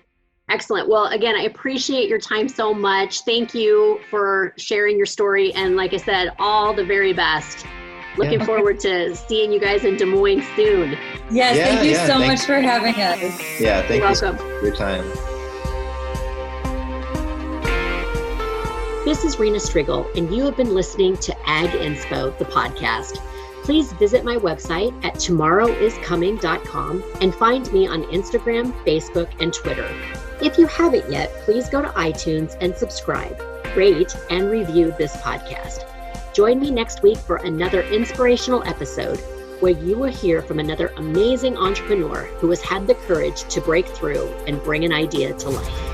Speaker 1: Excellent. Well, again, I appreciate your time so much. Thank you for sharing your story. And like I said, all the very best. Looking forward to seeing you guys in Des Moines soon.
Speaker 2: Yes, thank you so much for having us.
Speaker 3: Yeah, thank
Speaker 1: You're
Speaker 3: you
Speaker 1: welcome.
Speaker 3: for your time.
Speaker 1: This is Rena Striggle, and you have been listening to Ag Inspo, the podcast. Please visit my website at tomorrowiscoming.com and find me on Instagram, Facebook, and Twitter. If you haven't yet, please go to iTunes and subscribe, rate, and review this podcast. Join me next week for another inspirational episode where you will hear from another amazing entrepreneur who has had the courage to break through and bring an idea to life.